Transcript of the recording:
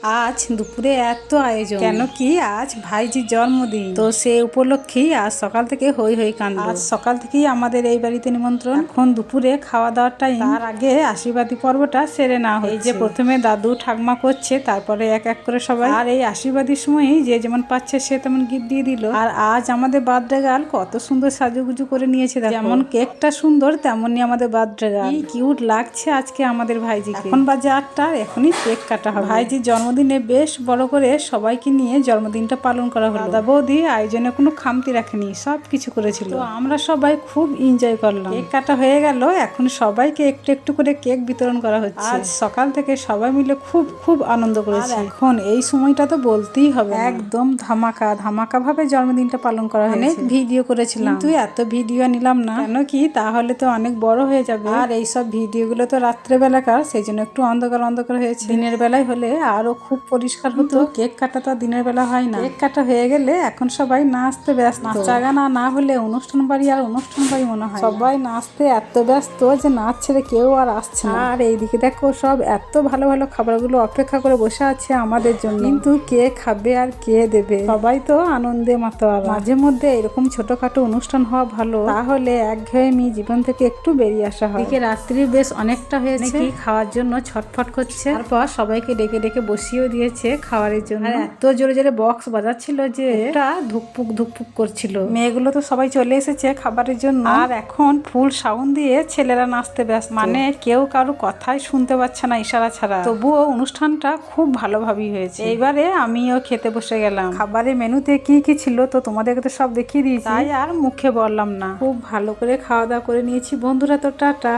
আজ দুপুরে এত আয়োজন কেন কি আজ ভাইজির জন্মদিন, তো সে উপলক্ষেই আজ সকাল থেকে হই হই কাণ্ড। আজ সকাল থেকেই আমাদের এই বাড়িতে নিমন্ত্রণ। এখন দুপুরে খাওয়া দাওয়ার টাইম, তার আগে আশীর্বাদী পর্বটা সেরে না হয়। এই যে প্রথমে দাদু ঠাকমা করছে, তারপরে এক এক করে সবাই। আর এই আশীর্বাদীর সময়ই যে যেমন পাচ্ছে সে তেমন গিফট দিয়ে দিল। আর আজ আমাদের বার্থডে গার্ল কত সুন্দর সাজুগুজু করে নিয়েছে, যেমন কেকটা সুন্দর তেমনই আমাদের বার্থডে গার্ল। কি কিউট লাগছে আজকে আমাদের ভাইজিকে। এখন বাজে 8টা, এখনই কেক কাটা হবে। ভাইজির জন্মদিনে বেশ বড় করে সবাইকে নিয়ে জন্মদিনটা পালন করা হলো। দাদা বৌদি আয়োজনে কোনো খামতি রাখেনি, সব কিছু করেছিল। তো আমরা সবাই খুব এনজয় করলাম। কেক কাটা হয়ে গেল, এখন সবাইকে একটু একটু করে কেক বিতরণ করা হচ্ছে। আজ সকাল থেকে সবাই মিলে খুব খুব আনন্দ করেছি। এখন এই সময়টা তো বলতেই হবে, একদম ধামাকা ধামাকা ভাবে জন্মদিনটা পালন করা হয়েছে। অনেক ভিডিও করেছিলাম, কিন্তু এত ভিডিও নিলাম না, কেন কি তাহলে তো অনেক বড় হয়ে যাবে। আর এইসব ভিডিওগুলো তো রাত্রেবেলাকার, সেই জন্য একটু অন্ধকার অন্ধকার হয়েছে। দিনের বেলায় হলে আরো খুব পরিষ্কার হতো। কেক কাটা তো দিনের বেলা হয় না। কেক কাটা হয়ে গেলে এখন সবাই নাচতে ব্যস্ত। নাচা গানা না হলে অনুষ্ঠান বাড়ি আর অনুষ্ঠান বাড়ি মনে হয়। সবাই নাচতে এত ব্যস্ত যে নাচ ছেড়ে কেউ আর আসছে না। আর এইদিকে দেখো সব এত ভালো ভালো খাবারগুলো অপেক্ষা করে বসে আছে আমাদের জন্য, কিন্তু কে খাবে আর কে দেবে। সবাই তো আনন্দে মাতোয়ারা। মাঝে মধ্যে এরকম ছোটখাটো অনুষ্ঠান হওয়া ভালো, তাহলে একঘেয়েমি জীবন থেকে একটু বেরিয়ে আসা হয়। এদিকে রাত্রি বেশ অনেকটা হয়েছে, খাওয়ার জন্য ছটফট করছে। তারপর সবাইকে ডেকে ডেকে বসিয়েও দিয়েছে খাওয়ারের জন্য। আর এত জোরে জোরে বক্স বাজাচ্ছিল যে এটা ধুকপুক ধুকপুক করছিল। মেয়েগুলো তো সবাই চলে এসেছে খাবারের জন্য, আর এখন ফুল সাউন্ড দিয়ে ছেলেরা নাচতে ব্যস্ত। মানে কেউ কারো কথাই শুনতে পাচ্ছে না ইশারা ছাড়া। তবুও অনুষ্ঠানটা খুব ভালোভাবেই হয়েছে। এইবারে আমিও খেতে বসে গেলাম। খাবারের মেনুতে কি কি ছিল তো তোমাদেরকে তো সব দেখিয়ে দিয়েছি, তাই আর মুখে বললাম না। খুব ভালো করে খাওয়া দাওয়া করে নিয়েছি বন্ধুরা। তো টাটা।